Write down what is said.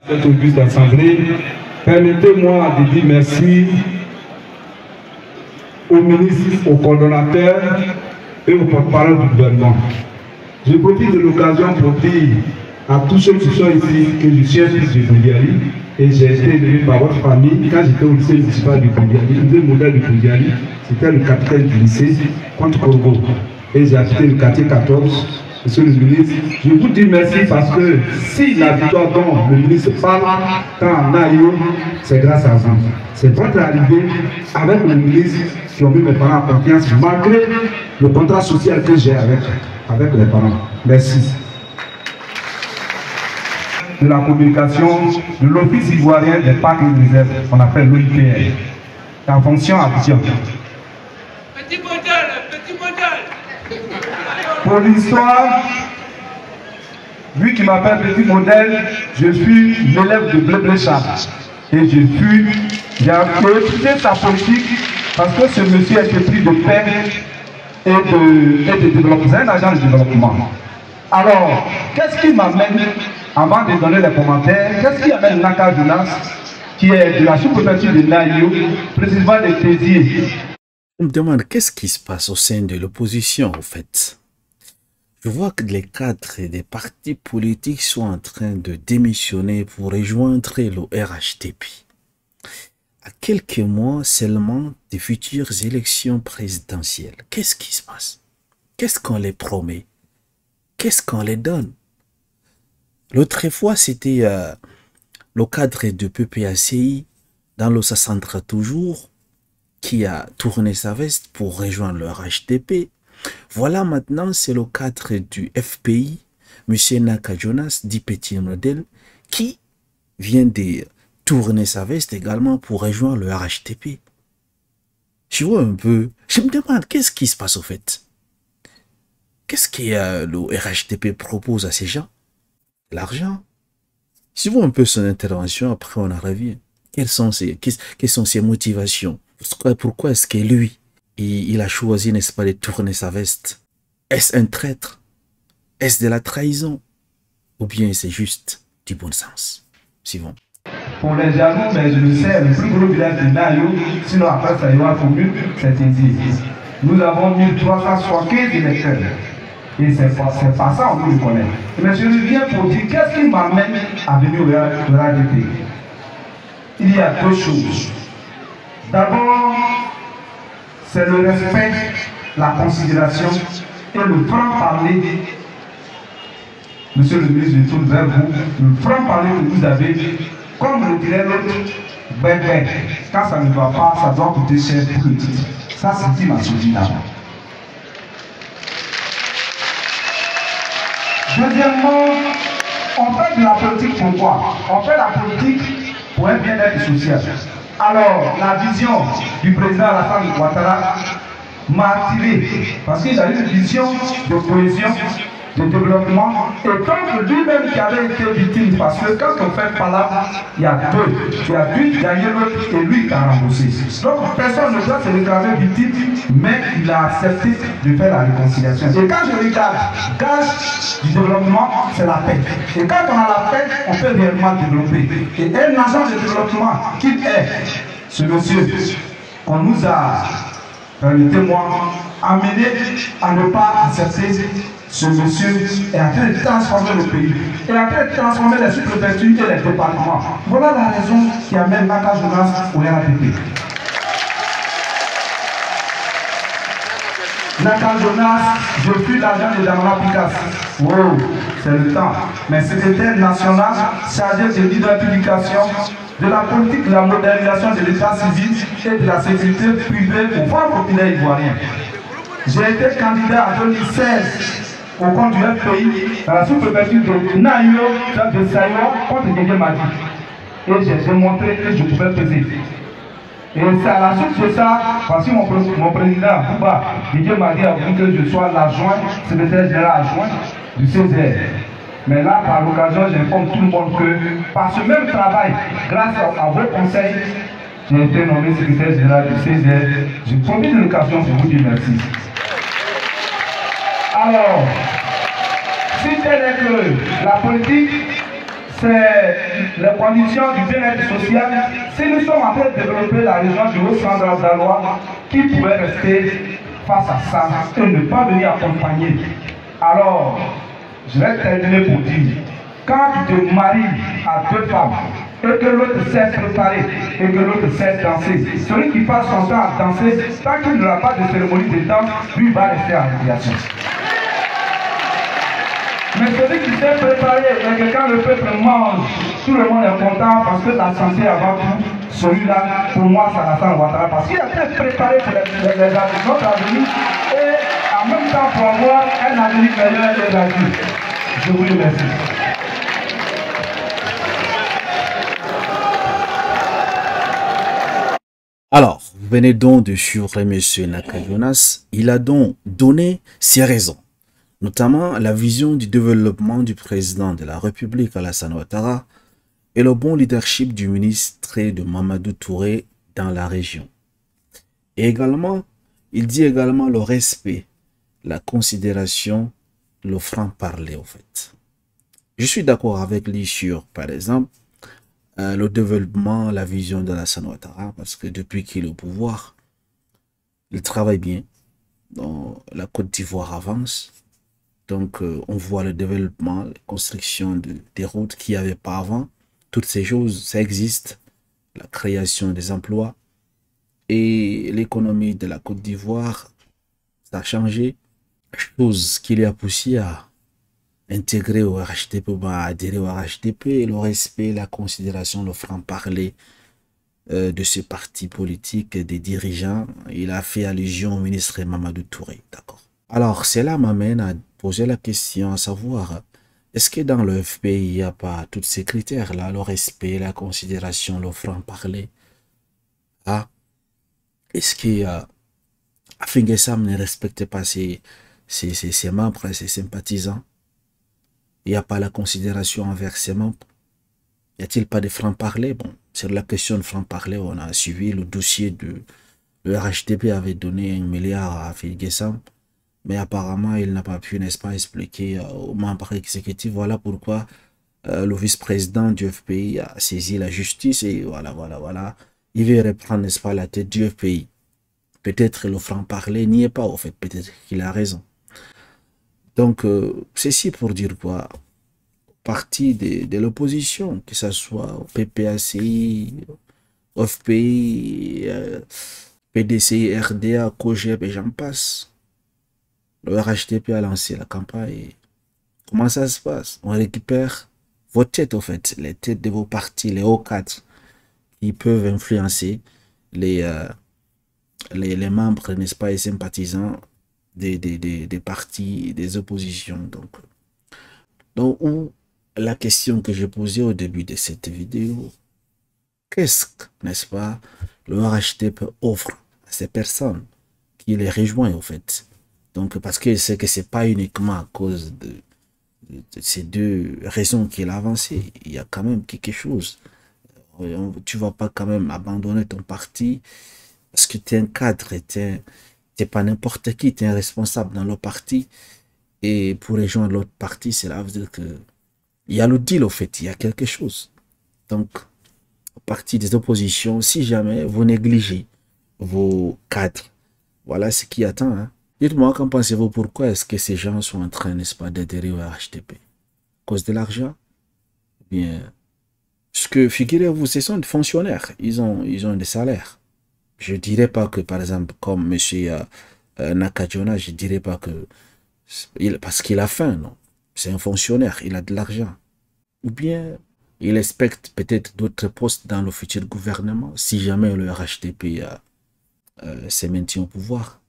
Cette auguste assemblée, permettez-moi de dire merci aux ministres, aux coordonnateurs et aux porte-parole du gouvernement. Je profite de l'occasion pour dire à tous ceux qui sont ici que je suis un fils de Bundiali et j'ai été élevé par votre famille. Quand j'étais au lycée municipal de Bundiali, le modèle de Bundiali, c'était le capitaine du lycée contre Congo. Et j'ai habité le quartier 14. Monsieur le ministre, je vous dis merci parce que si la victoire dont le ministre parle quand on a eu, c'est grâce à vous. C'est votre arrivée avec le ministre qui ont mis mes parents en confiance malgré le contrat social que j'ai avec les parents. Merci. De la communication de l'Office ivoirien des parcs et des réserves, qu'on appelle l'OIPR, en fonction à Abidjan. Petit modèle, petit modèle. Pour l'histoire, lui qui m'appelle petit modèle, je suis l'élève de Blé Charles. Et j'ai étudié sa politique parce que ce monsieur était pris de paix et de développement. C'est un agent de développement. Alors, qu'est-ce qui m'amène, avant de donner les commentaires, qu'est-ce qui amène Naka Jonas, qui est de la sous-préfecture de Naïo, précisément de Tézier? Je me demande qu'est-ce qui se passe au sein de l'opposition, en fait. Je vois que les cadres des partis politiques sont en train de démissionner pour rejoindre le RHDP. À quelques mois seulement des futures élections présidentielles, qu'est-ce qui se passe? Qu'est-ce qu'on les promet? Qu'est-ce qu'on les donne? L'autre fois, c'était le cadre de PPACI, dans le Sassandra toujours, qui a tourné sa veste pour rejoindre le RHDP. Voilà maintenant, c'est le cadre du FPI, M. Naka Jonas, dit petit modèle, qui vient de tourner sa veste également pour rejoindre le RHDP. Je vois un peu, je me demande qu'est-ce qui se passe au fait. Qu'est-ce que le RHDP propose à ces gens? L'argent. Je vois un peu son intervention, après on en revient. Quelles sont ses motivations? Pourquoi est-ce que lui, il a choisi, n'est-ce pas, de tourner sa veste? Est-ce un traître? Est-ce de la trahison? Ou bien c'est juste du bon sens? Suivant. Pour les jaloux, mais je le sais, le plus gros village de Nayo, sinon après ça y va commune, c'est Tézier. Nous avons 1375 électeurs. Et c'est pas ça, on nous le connaît. Mais je reviens pour dire qu'est-ce qui m'amène à venir au RHDP. Il y a deux choses. D'abord, c'est le respect, la considération et le franc-parler. Monsieur le ministre, je tourne vers vous. Le franc-parler que vous avez, comme le dirait l'autre, bébé. Quand ça ne va pas, ça doit coûter cher pour le titre. Ça, c'est dit ma chose d'abord. Deuxièmement, on fait de la politique pourquoi? On fait la politique pour un bien-être social. Alors, la vision du président Alassane Ouattara m'a attiré parce qu'il a une vision de cohésion, de développement, et donc lui-même qui avait été victime, parce que quand on fait par là, il y a deux, il a dû gagner l'autre et lui qui a remboursé. Donc personne ne doit se réclamer victime, mais il a accepté de faire la réconciliation. Et quand je regarde, gage du développement, c'est la paix. Et quand on a la paix, on peut réellement développer. Et un agent de développement qui est ce monsieur qu'on nous a, permettez-moi, amené à ne pas accepter. Ce monsieur est en train de transformer le pays, est en train de transformer les sous-préfectures et les départements. Voilà la raison qui amène Naka Jonas au RHDP. Naka Jonas, je suis l'agent de Damara Picasso. Wow, c'est le temps. Mais secrétaire national chargé de l'identification, de la politique de la modernisation de l'état civil et de la sécurité privée au Front populaire ivoirien. J'ai été candidat en 2016 au compte du FPI dans la sous-préfecture de Nayo, de Sayo, contre Didier Madi. Et j'ai démontré que je pouvais peser. Et c'est à la suite de ça, parce que mon président, Bouba, Didier Madi, a voulu que je sois l'adjoint, secrétaire général adjoint du CZR. Mais là, par l'occasion, j'informe tout le monde que par ce même travail, grâce à vos conseils, j'ai été nommé secrétaire général du CZR. Je profite de l'occasion pour vous dire merci. Alors, si tel est que la politique, c'est les conditions du bien-être social. Si nous sommes en train de développer la région du Haut-Centre d'Alois, qui pourrait rester face à ça et ne pas venir accompagner? Alors, je vais terminer pour dire, quand tu te maries à deux femmes, et que l'autre sait préparer, et que l'autre sait danser, celui qui passe son temps à danser, tant qu'il n'aura pas de cérémonie de danse, lui va rester en médiation. Mais celui qui sait préparer et que quand le peuple mange, tout le monde est content parce que la santé avant tout, celui-là, pour moi, ça Alassane Ouattara, parce qu'il a été préparé pour notre avenir et en même temps pour avoir un avenir meilleur et gratuit. Je vous remercie. Alors, vous venez donc de suivre M. Naka Jonas. Il a donc donné ses raisons, notamment la vision du développement du président de la République, Alassane Ouattara, et le bon leadership du ministre de Mamadou Touré dans la région. Et également, il dit également le respect, la considération, le franc-parler, au fait. Je suis d'accord avec lui sur, par exemple, le développement, la vision d'Alassane Ouattara, parce que depuis qu'il est au pouvoir, il travaille bien. Donc, la Côte d'Ivoire avance. Donc, on voit le développement, la construction des routes qu'il n'y avait pas avant. Toutes ces choses, ça existe. La création des emplois. Et l'économie de la Côte d'Ivoire, ça a changé. Chose qui lui a poussé à intégrer au RHDP, à adhérer au RHDP, le respect, la considération, le franc-parler de ce parti politique, des dirigeants. Il a fait allusion au ministre Mamadou Touré, d'accord. Alors, cela m'amène à poser la question, à savoir, est-ce que dans le FPI, il n'y a pas tous ces critères-là, le respect, la considération, le franc-parler? Ah, est-ce que Afingessam ne respecte pas ses membres, ses sympathisants? Il n'y a pas la considération envers ses membres? Y a-t-il pas de franc-parler? Bon, sur la question de franc-parler, on a suivi le dossier de... Le RHDP avait donné 1 milliard à Afingessam, mais apparemment, il n'a pas pu, n'est-ce pas, expliquer aux membres exécutifs. Voilà pourquoi le vice-président du FPI a saisi la justice et voilà. Il veut reprendre, n'est-ce pas, la tête du FPI. Peut-être le franc-parler n'y est pas, au fait. Peut-être qu'il a raison. Donc, ceci pour dire quoi? Parti de l'opposition, que ce soit au PPACI, au FPI, PDCI, RDA, COGEP et j'en passe. Le RHDP a lancé la campagne. Comment ça se passe? On récupère vos têtes, au fait, les têtes de vos partis, les hauts cadres, qui peuvent influencer les membres, n'est-ce pas, et sympathisants des partis, des oppositions. Donc, la question que j'ai posée au début de cette vidéo, qu'est-ce que, n'est-ce pas, le RHDP offre à ces personnes qui les rejoignent, au fait? Donc, parce que c'est que c'est pas uniquement à cause de ces deux raisons qu'il a avancées. Il y a quand même quelque chose. Tu vas pas quand même abandonner ton parti parce que tu es un cadre, tu n'es pas n'importe qui, tu es un responsable dans le parti. Et pour rejoindre l'autre parti, cela veut dire que il y a le deal, au fait, il y a quelque chose. Donc, au parti des oppositions, si jamais vous négligez vos cadres, voilà ce qui attend. Hein. Dites-moi, qu'en pensez-vous? Pourquoi est-ce que ces gens sont en train, n'est-ce pas, d'adhérer au RHDP? À cause de l'argent? Bien, parce que, figurez-vous, ce sont des fonctionnaires. Ils ont des salaires. Je ne dirais pas que, par exemple, comme M. Naka Jonas, je ne dirais pas que parce qu'il a faim, non. C'est un fonctionnaire, il a de l'argent. Ou bien, il expecte peut-être d'autres postes dans le futur gouvernement, si jamais le RHDP s'est maintenu au pouvoir.